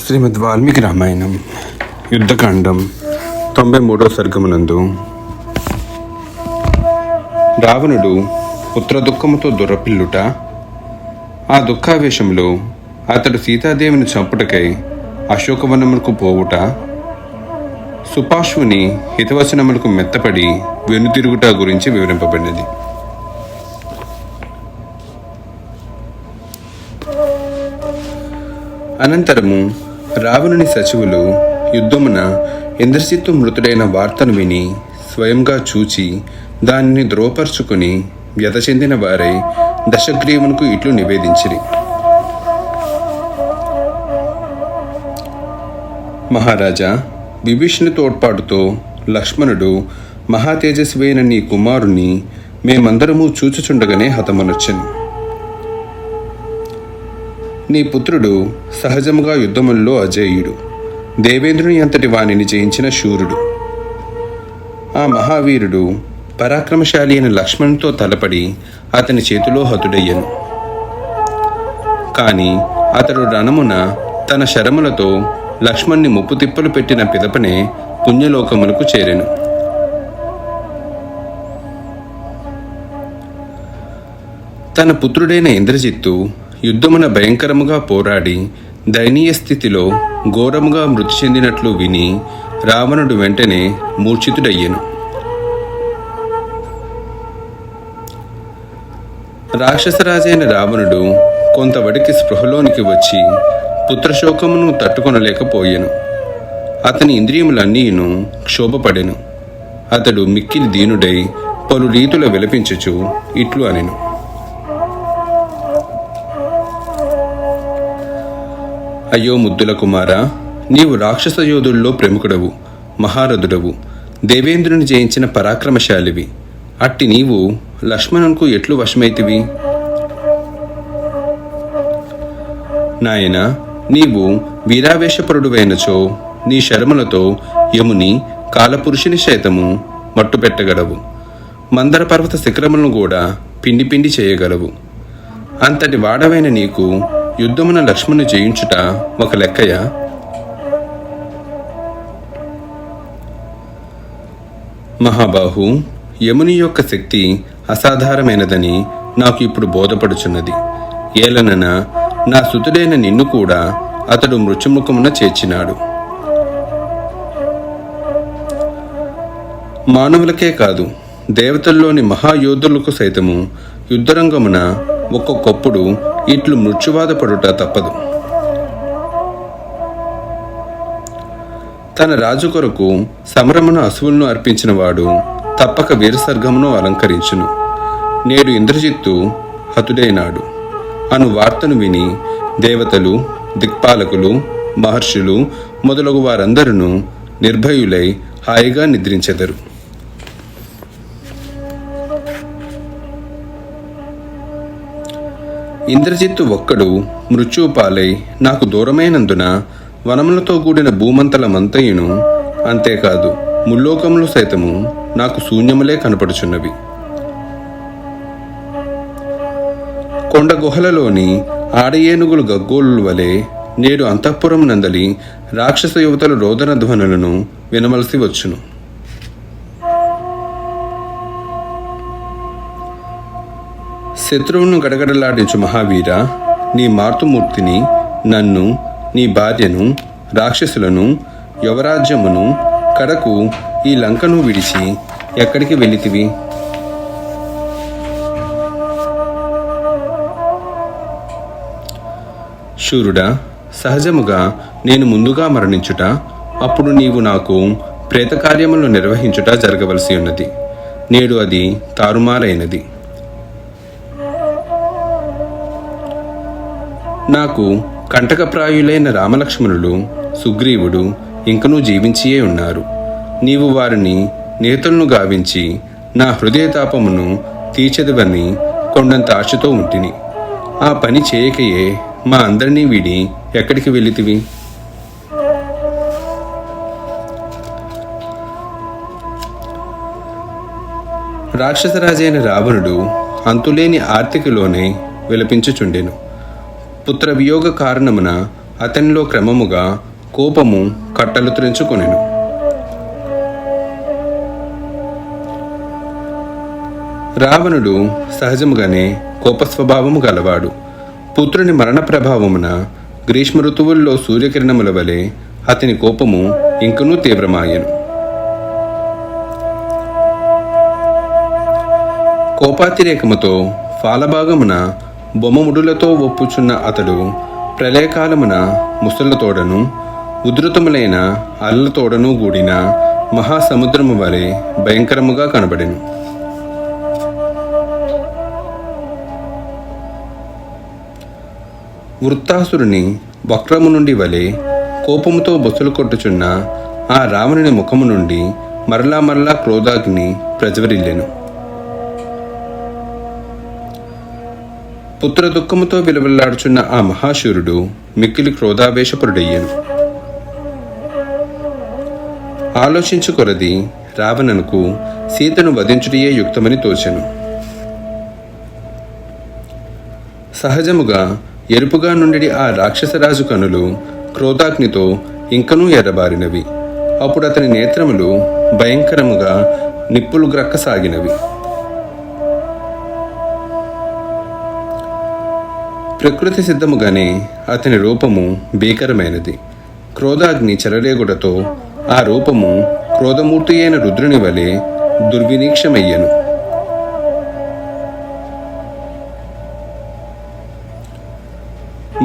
శ్రీమద్ వాల్మీకి రామాయణం యుద్ధకాండం 93వ సర్గమునందు రావణుడు పుత్ర దుఃఖముతో దురపిల్లుట, ఆ దుఃఖావేశంలో అతడు సీతాదేవిని చంపుటకై అశోకవనములకు పోవుట, సుపాశ్వుని హితవచనములకు మెత్తపడి వెనుతిరుగుట గురించి వివరింపబడినది. అనంతరము రావణుని సచివులు యుద్ధమున ఇంద్రజిత్తు మృతుడైన వార్తను విని స్వయంగా చూచి దానిని ద్రోపర్చుకుని వ్యత చెందిన వారై దశగ్రీవునకు ఇట్లు నివేదించిరి. మహారాజా, విభీషణుని తోడ్పాటుతో లక్ష్మణుడు మహాతేజస్వైన నీ కుమారుని మేమందరము చూచుచుండగానే హతమనొచ్చెను. నీ పుత్రుడు సహజముగా యుద్ధముల్లో అజేయుడు, దేవేంద్రుని అంతటి వాణిని జయించిన శూరుడు. ఆ మహావీరుడు పరాక్రమశాలి అయిన లక్ష్మణునితో తలపడి అతని చేతిలో హతుడయ్యను. కాని అతడు రణమున తన శరములతో లక్ష్మణ్ణి ముప్పు తిప్పలు పెట్టిన పిదపనే పుణ్యలోకములకు చేరెను. తన పుత్రుడైన ఇంద్రజిత్తు యుద్ధమున భయంకరముగా పోరాడి దయనీయ స్థితిలో ఘోరముగా మృతి చెందినట్లు విని రావణుడు వెంటనే మూర్ఛితుడయ్యెను. రాక్షసరాజైన రావణుడు కొంతవడికి స్పృహలోనికి వచ్చి పుత్రశోకమును తట్టుకొనలేకపోయెను. అతని ఇంద్రియములన్నీను క్షోభపడెను. అతడు మిక్కిలి దీనుడై పలు రీతుల విలపించుచు ఇట్లు అనెను. అయ్యో ముద్దుల కుమారా, నీవు రాక్షస యోధుల్లో ప్రముఖుడవు, మహారథుడవు, దేవేంద్రుని జయించిన పరాక్రమశాలివి. అట్టి నీవు లక్ష్మణునకు ఎట్లు వశమైతివి? నాయన, నీవు వీరావేశపరుడువైనచో నీ శరములతో యముని కాలపురుషుని సైతము మట్టు పెట్టగలవు. మందర పర్వత శిఖరములను కూడా పిండి పిండి చేయగలవు. అంతటి వాడవైన నీకు యుద్ధమున లక్ష్మణుని జయించుట ఒక లెక్కయా? మహాబాహు, యముని యొక్క శక్తి అసాధారణమైనదని నాకు ఇప్పుడు బోధపడుచున్నది. ఏలనన నా సుతుడైన నిన్ను కూడా అతడు మృత్యుముఖమున చేర్చినాడు. మానవులకే కాదు, దేవతల్లోని మహాయోధులకు సైతము యుద్ధరంగమున ఒక్కొక్కప్పుడు ఇట్లు మృత్యువాదపడుట తప్పదు. తన రాజు కొరకు సమరమున అసువులను అర్పించిన వాడు తప్పక వీరసర్గమును అలంకరించును. నేడు ఇంద్రజిత్తు హతుడైనాడు అను వార్తను విని దేవతలు, దిక్పాలకులు, మహర్షులు మొదలగు వారందరూ నిర్భయులై హాయిగా నిద్రించెదరు. ఇంద్రజిత్తు ఒక్కడు మృత్యుపాలై నాకు దూరమైనందున వనములతో కూడిన భూమంతలమంతయును, అంతేకాదు ముల్లోకములు సైతము నాకు శూన్యములే కనపడుచున్నవి. కొండ గుహలలోని ఆడయేనుగులు గగ్గోలు వలె నేడు అంతఃపురం నందలి రాక్షస యువతల రోదన ధ్వనులను వినవలసి వచ్చును. శత్రువును గడగడలాడించు మహావీర, నీ మార్తుమూర్తిని, నన్ను, నీ భార్యను, రాక్షసులను, యువరాజ్యమును, కడకు ఈ లంకను విడిచి ఎక్కడికి వెళ్ళితివి? శూరుడా, సహజముగా నేను ముందుగా మరణించుట, అప్పుడు నీవు నాకు ప్రేతకార్యములను నిర్వహించుట జరగవలసి ఉన్నది. నేడు అది తారుమారైనది. నాకు కంటకప్రాయులైన రామలక్ష్మణులు, సుగ్రీవుడు ఇంకనూ జీవించియే ఉన్నారు. నీవు వారిని నేతలను గావించి నా హృదయతాపమును తీర్చెదవని కొండంత ఆశతో ఉంటిని. ఆ పని చేయకయే మా అందరినీ వీడి ఎక్కడికి వెళ్ళితివి? రాక్షసరాజైన రావణుడు అంతులేని ఆర్తికలోనే విలపించుచుండెను. పుత్ర వియోగ కారణమున అతనిలో క్రమముగా కోపము కట్టలు త్రెంచుకొనెను. రావణుడు సహజముగానే కోప స్వభావము గలవాడు. పుత్రుని మరణ ప్రభావమున గ్రీష్మ ఋతువుల్లో సూర్యకిరణముల వలె అతని కోపము ఇంకనూ తీవ్రమాయెను. కోపాతిరేకముతో ఫాలభాగమున బొమ్మముడులతో ఒప్పుచున్న అతడు ప్రళయకాలమున ముసళ్ళతోడను ఉధృతములైన అల్లతోడను గూడిన మహాసముద్రము వలె భయంకరముగా కనబడెను. వృత్తాసురుని వక్రము నుండి వలె కోపముతో బొసలు కొట్టుచున్న ఆ రావణుని ముఖము నుండి మరలా మరలా క్రోధాగ్ని ప్రజ్వరిల్లెను. పుత్ర దుఃఖముతో విలువలాడుచున్న ఆ మహాశూరుడు మిక్కిలి క్రోధావేశపరుడయ్యెను. ఆలోచించుకొరది రావణునకు సీతను వధించుటయే యుక్తమని తోచెను. సహజముగా ఎరుపుగా నుండి ఆ రాక్షసరాజు కనులు క్రోధాగ్నితో ఇంకనూ ఎర్రబారినవి. అప్పుడు అతని నేత్రములు భయంకరముగా నిప్పులు గ్రక్కసాగినవి. ప్రకృతి సిద్ధముగానే అతని రూపము భీకరమైనది. క్రోధాగ్ని చెలరేగుటతో ఆ రూపము క్రోధమూర్తి అయిన రుద్రుని వలె దుర్వినీక్షమయ్యను.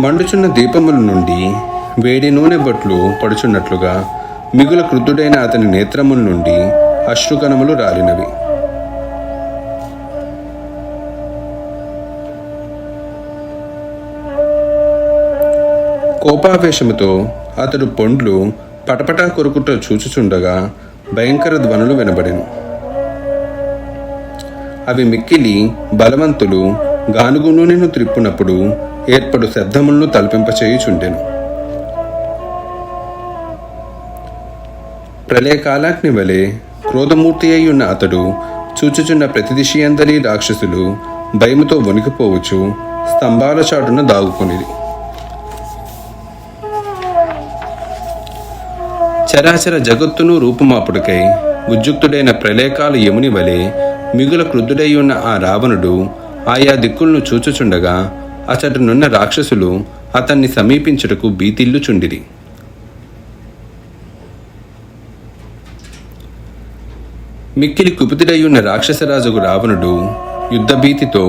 మండుచున్న దీపముల నుండి వేడి నూనె బొట్లు పడుచున్నట్లుగా మిగుల క్రుద్ధుడైన అతని నేత్రముల నుండి అశ్రుకణములు రాలినవి. కోపావేశముతో అతడు పొండ్లు పటపటా కొరుకుట చూచుచుండగా భయంకర ధ్వనులు వినబడెను. అవి మిక్కిలి బలవంతులు గానుగు నూనెను త్రిప్పునప్పుడు ఏర్పడు శబ్దములను తలపింపచేయుచుండెను. ప్రళయకాలాగ్ని వలె క్రోధమూర్తి అయి ఉన్న అతడు చూచుచున్న ప్రతి దిశయందలి రాక్షసులు భయముతో వణికిపోవచ్చు స్తంభాల చాటున దాగుకొనిది. చరాచర జగత్తును రూపుమాపుడుకై ఉద్యుక్తుడైన ప్రళయకాల యముని వలె మిగుల క్రుద్ధుడై ఉన్న ఆ రావణుడు ఆయా దిక్కులను చూచుచుండగా అచటనున్న రాక్షసులు అతన్ని సమీపించుటకు భీతిల్లుచుండిరి. మిక్కిలి కుపితుడయ్యున్న రాక్షసరాజుకు రావణుడు యుద్ధభీతితో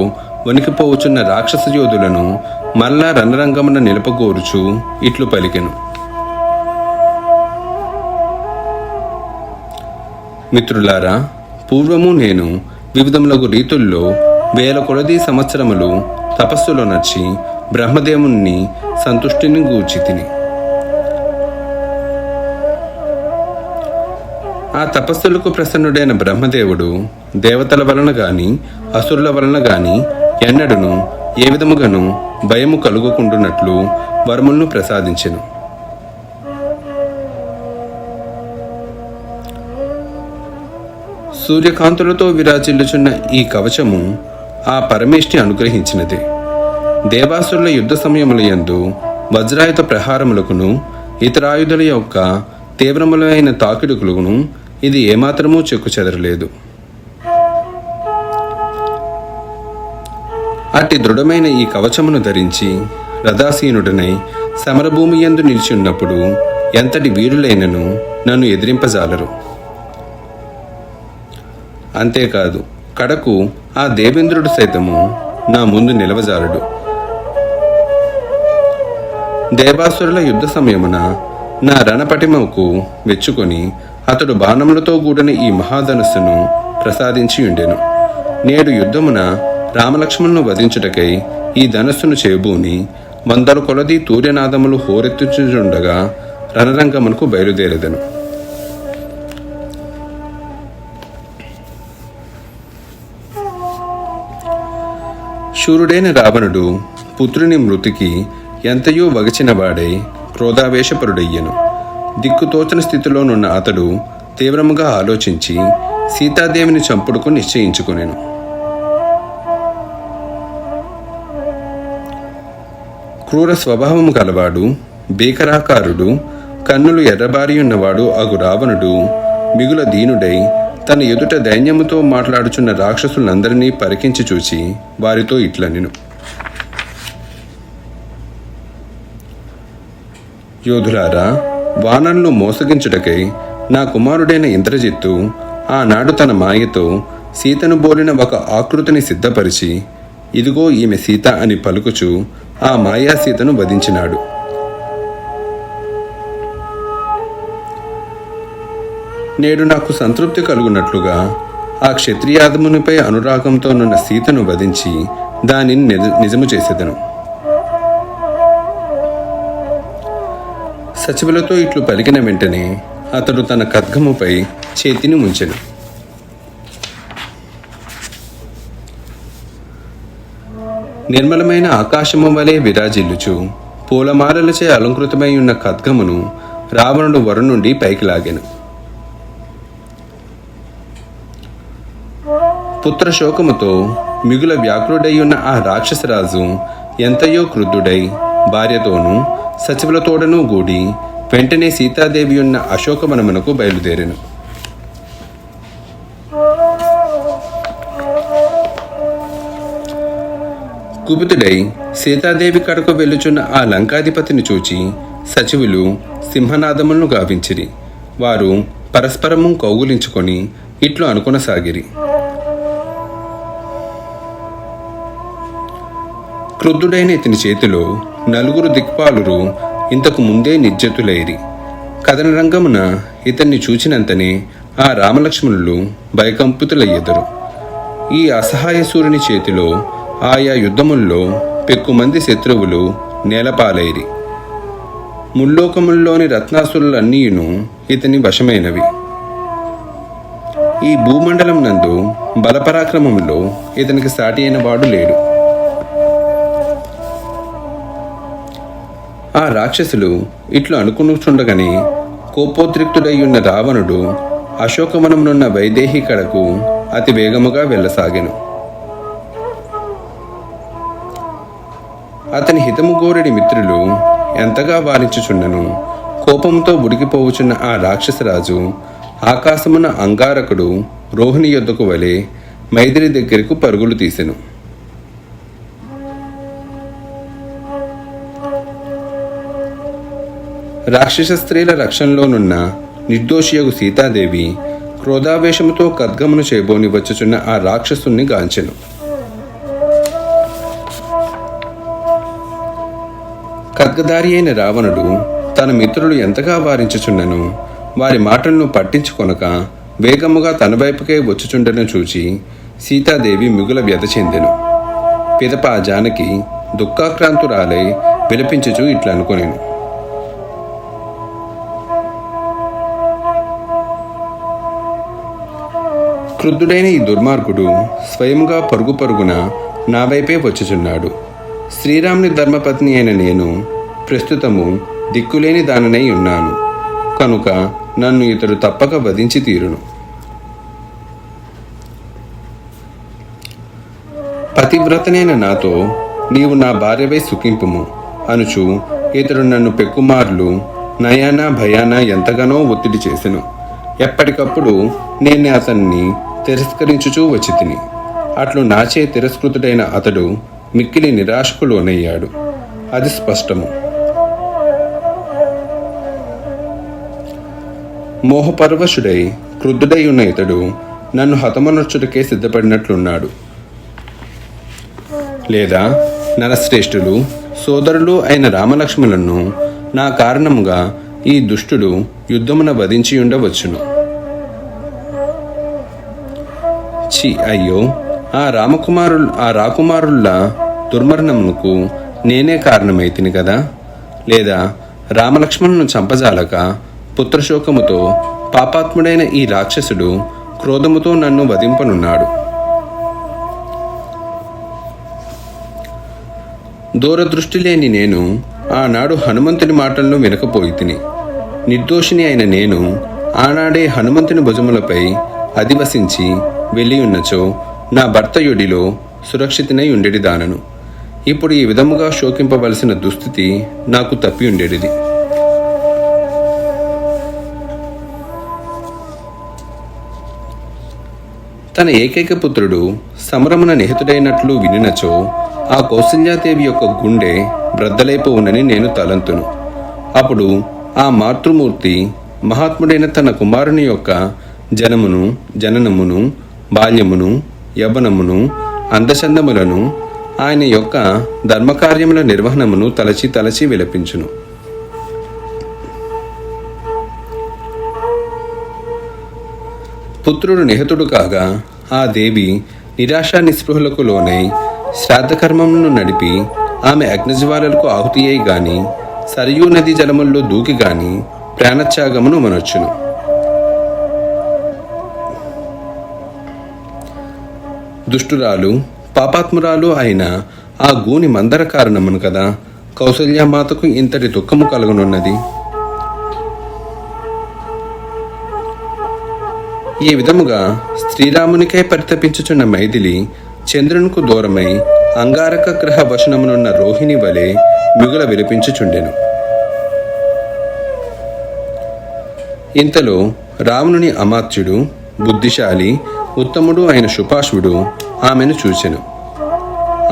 వణికిపోవచున్న రాక్షస యోధులను మరలా రణరంగమున నిలపగోరుచు ఇట్లు పలికెను. మిత్రులారా, పూర్వము నేను వివిధములగు రీతుల్లో వేల కొలది సంవత్సరములు తపస్సులో నచ్చి బ్రహ్మదేవుని సంతుష్టిని గూర్చి తిని ఆ తపస్సులకు ప్రసన్నుడైన బ్రహ్మదేవుడు దేవతల వలన గాని అసురుల వలన గాని ఎన్నడను ఏ విధముగాను భయము కలుగకుండునట్లు వరములను ప్రసాదించెను. సూర్యకాంతులతో విరాజిల్లుచున్న ఈ కవచము ఆ పరమేష్ఠి అనుగ్రహించినదే. దేవాసురుల యుద్ధ సమయములయందు వజ్రాయుధ ప్రహారములకును ఇతరాయుధుల యొక్క తీవ్రములైన తాకిడుకులను ఇది ఏమాత్రమూ చెక్కు చెదరలేదు. అట్టి దృఢమైన ఈ కవచమును ధరించి రథాసీనుడనై సమరభూమి యందు నిలిచి ఉన్నప్పుడు ఎంతటి వీరులైనను నన్ను ఎదిరింపజాలరు. అంతేకాదు, కడకు ఆ దేవేంద్రుడు సైతము నా ముందు నిలవజాలడు. దేవాసురుల యుద్ధ సమయమున నా రణపటిమకు మెచ్చుకొని అతడు బాణములతో కూడిన ఈ మహాధనుస్సును ప్రసాదించి ఉండెను. నేడు యుద్ధమున రామలక్ష్మణులను వధించుటకై ఈ ధనుస్సును చేబూని వందల కొలది తూర్యనాదములు హోరెత్తుచుండగా రణరంగమునకు బయలుదేరెదను. శూరుడైన రావణుడు పుత్రుని మృతికి ఎంతయో వగచినవాడై క్రోధావేశపరుడయ్యెను. దిక్కుతోచని స్థితిలోనున్న అతడు తీవ్రముగా ఆలోచించి సీతాదేవిని చంపుడుకు నిశ్చయించుకొనెను. క్రూర స్వభావము కలవాడు, భీకరాకారుడు, కన్నులు ఎర్రబారి ఉన్నవాడు అగు రావణుడు మిగుల దీనుడై తన ఎదుట దైన్యముతో మాట్లాడుచున్న రాక్షసులందరినీ పరికించి చూచి వారితో ఇట్లనెను: యోధులారా, వానరులను మోసగించుటకై నా కుమారుడైన ఇంద్రజిత్తు ఆనాడు తన మాయతో సీతను బోలిన ఒక ఆకృతిని సిద్ధపరిచి, ఇదిగో ఈమె సీత అని పలుకుచు ఆ మాయా సీతను వధించినాడు. నేడు నాకు సంతృప్తి కలుగునట్లుగా ఆ క్షత్రియాదమునిపై అనురాగంతో నున్న సీతను వధించి దానిని నిజము చేసేదను. సచివులతో ఇట్లు పలికిన వెంటనే అతడు తన ఖడ్గముపై చేతిని ముంచెను. నిర్మలమైన ఆకాశము వలె విరాజిల్లుచు పూలమాలలచే అలంకృతమై ఉన్న ఖడ్గమును రావణుడు వరు నుండి పైకి లాగెను. పుత్రశోకముతో మిగుల వ్యాకులుడై ఉన్న ఆ రాక్షసరాజు ఎంతయో క్రుద్ధుడై భార్యతోనూ సచివులతోడనూ గూడి వెంటనే సీతాదేవి ఉన్న అశోకవనమునకు బయలుదేరెను. కుపితుడై సీతాదేవి కడకు వెళ్ళుచున్న ఆ లంకాధిపతిని చూచి సచివులు సింహనాదములను గావించిరి. వారు పరస్పరము కౌగులించుకొని ఇట్లు అనుకొనసాగిరి: క్రుద్ధుడైన ఇతని చేతిలో నలుగురు దిక్పాలురు ఇంతకు ముందే నిర్జతులైరి. కథన రంగమున ఇతన్ని చూచినంతనే ఆ రామలక్ష్మణులు భయకంపితులయ్యెదరు. ఈ అసహాయ సూర్యుని చేతిలో ఆయా యుద్ధముల్లో పెక్కుమంది శత్రువులు నేలపాలైరి. ముల్లోకముల్లోని రత్నాసురులన్నీయును ఇతని వశమైనవి. ఈ భూమండలం నందు బలపరాక్రమంలో ఇతనికి సాటి అయిన వాడు లేడు. ఆ రాక్షసులు ఇట్లు అనుకునుచుండగానే కోపోద్రిక్తుడై ఉన్న రావణుడు అశోకవనమునున్న వైదేహి కడకు అతి వేగముగా వెళ్ళసాగెను. అతని హితము గోరెడి మిత్రులు ఎంతగా వారించుచున్నను కోపంతో ఉడికిపోవుచున్న ఆ రాక్షసరాజు ఆకాశమున అంగారకుడు రోహిణి యొద్దకు వలె మైథిలి దగ్గరకు పరుగులు తీసెను. రాక్షస స్త్రీల రక్షణలోనున్న నిర్దోషియగు సీతాదేవి క్రోధావేశముతో ఖడ్గమును చేబోని వచ్చుచున్న ఆ రాక్షసుని గాంచెను. ఖడ్గధారి అయిన రావణుడు తన మిత్రులు ఎంతగా వారించుచున్నను వారి మాటలను పట్టించుకొనక వేగముగా తన వైపుకే వచ్చుచుండను చూచి సీతాదేవి మిగుల వ్యధ చెందెను. పిదప ఆ జానకి దుఃఖాక్రాంతురాలై విలపించుచు ఇట్లా అనుకొనెను: క్రుద్ధుడైన ఈ దుర్మార్గుడు స్వయంగా పరుగు పరుగున నా వైపే వచ్చుచున్నాడు. శ్రీరాముని ధర్మపత్ని అయిన నేను ప్రస్తుతము దిక్కులేని దాననై ఉన్నాను కనుక నన్ను ఇతడు తప్పక వధించి తీరును. పతివ్రతనైన నాతో నీవు నా భార్యవై సుఖింపుము అనుచు ఇతడు నన్ను పెక్కుమార్లు నయానా భయానా ఎంతగానో ఒత్తిడి చేసెను. ఎప్పటికప్పుడు నేను అతన్ని తిరస్కరించుచూ వచ్చి తిని అట్లు నాచే తిరస్కృతుడైన అతడు మిక్కిలి నిరాశకు లోనయ్యాడు. అది స్పష్టము. మోహపరవశుడై క్రుద్ధుడై ఉన్న ఇతడు నన్ను హతమనర్చుటకే సిద్ధపడినట్లున్నాడు. లేదా నరశ్రేష్ఠులు సోదరులు అయిన రామలక్ష్మణులను నా కారణముగా ఈ దుష్టుడు యుద్ధమున వధించి ఉండవచ్చును. అయ్యో, ఆ రాకుమారుల దుర్మరణమునకు నేనే కారణమైతిని కదా. లేదా రామలక్ష్మణును చంపజాలక పుత్రశోకముతో పాపాత్ముడైన ఈ రాక్షసుడు క్రోధముతో నన్ను వధింపనున్నాడు. దూరదృష్టి లేని నేను ఆనాడు హనుమంతుని మాటలను వినకపోయి తిని. నిర్దోషిని అయిన నేను ఆనాడే హనుమంతుని భుజములపై అధివసించి వెళ్ళి ఉన్నచో నా భర్త యొడిలో సురక్షితనై ఉండేడిదానను. ఇప్పుడు ఈ విధముగా శోకింపవలసిన దుస్థితి నాకు తప్పి ఉండేది. తన ఏకైక పుత్రుడు సమరమున నిహితుడైనట్లు వినినచో ఆ కౌసల్యాదేవి యొక్క గుండె బ్రద్దలైపోవునని నేను తలంతును. అప్పుడు ఆ మాతృమూర్తి మహాత్ముడైన తన కుమారుని యొక్క జననమును, బాల్యమును, యవ్వనమును, అందచందములను, ఆయన యొక్క ధర్మకార్యముల నిర్వహణమును తలచి తలచి విలపించును. పుత్రుడు నిహతుడు కాగా ఆ దేవి నిరాశా నిస్పృహలకు లోనై శ్రాద్ధకర్మమును నడిపి ఆమె అగ్నిజ్వాలలకు ఆహుతి అయి గాని సరియూ నది జలముల్లో దూకి గాని ప్రాణత్యాగమును మనొచ్చును. దుష్టురాలు పాపాత్మురాలు అయిన ఆ గూని మందర కారణమును కదా కౌసల్యామాతకు ఇంతటి దుఃఖము కలుగనున్నది. ఈ విధముగా శ్రీరామునికై పరితపించుచున్న మైథిలి చంద్రునికు దూరమై అంగారక గ్రహ వశనమునున్న రోహిణి వలె మిగుల విలపించుచుండెను. ఇంతలో రావణుని అమాత్యుడు, బుద్ధిశాలి, ఉత్తముడు అయిన శుపాశ్వుడు ఆమెను చూచెను.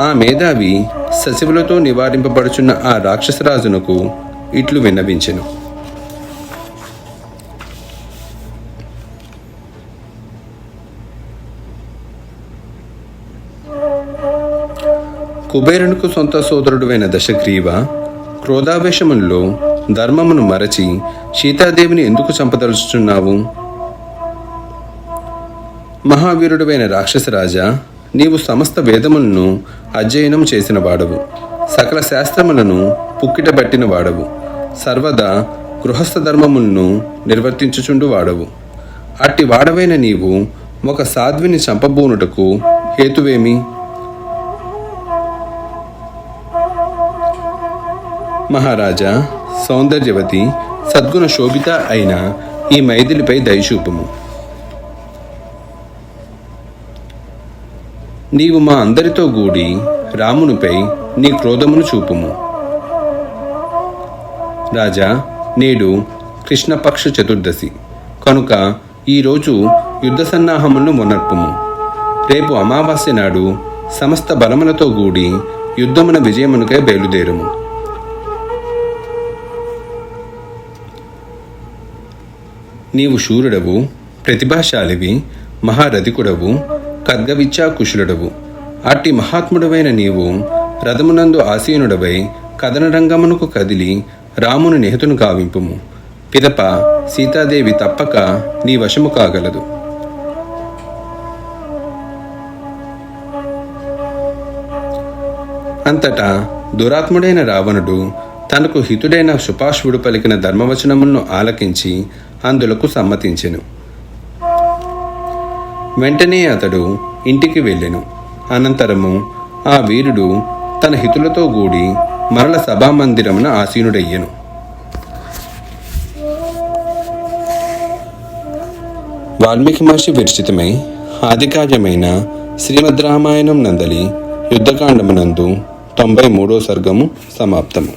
ఆ మేధావి సచివులతో నివారింపబడుచున్న ఆ రాక్షసరాజునకు ఇట్లు విన్నవించెను. కుబేరునికి సొంత సోదరుడువైన దశగ్రీవ, క్రోధావేశముల్లో ధర్మమును మరచి సీతాదేవిని ఎందుకు చంపదలుచుచున్నావు? మహావీరుడువైన రాక్షసరాజా, నీవు సమస్త వేదములను అధ్యయనం చేసిన వాడవు, సకల శాస్త్రములను పుక్కిట పట్టిన వాడవు, సర్వదా గృహస్థ ధర్మములను నిర్వర్తించుచుండు వాడవు. అట్టి వాడవైన నీవు ఒక సాధ్విని చంపబూనుటకు హేతువేమి? మహారాజా, సౌందర్యవతి, సద్గుణ శోభిత అయిన ఈ మైథిలిపై దయచూపుము. నీవు మా అందరితో గూడి రామునిపై నీ క్రోధమును చూపుము. రాజా, నేడు కృష్ణపక్ష చతుర్దశి కనుక ఈరోజు యుద్ధ సన్నాహములను మొనర్పుము. రేపు అమావాస్య నాడు సమస్త బలములతో గూడి యుద్ధమున విజయమునకై బయలుదేరుము. నీవు శూరుడవు, ప్రతిభాశాలివి, మహారథికుడవు, ఖడ్గవిచ్చా కుశలుడవు. అట్టి మహాత్ముడవైన నీవు రథమునందు ఆసీనుడవై కథనరంగమునకు కదిలి రాముని నిహతును గావింపుము. పిదప సీతాదేవి తప్పక నీ వశము కాగలదు. అంతటా దురాత్ముడైన రావణుడు తనకు హితుడైన శుపాశ్వుడు పలికిన ధర్మవచనములను ఆలకించి అందులకు సమ్మతించెను. వెంటనే అతడు ఇంటికి వెళ్ళెను. అనంతరము ఆ వీరుడు తన హితులతో గూడి మరల సభామందిరమున ఆసీనుడయ్యెను. వాల్మీకి మహర్షి విరచితమై ఆదికావ్యమైన శ్రీమద్ రామాయణం నందలి యుద్ధకాండమునందు 93వ సర్గము సమాప్తము.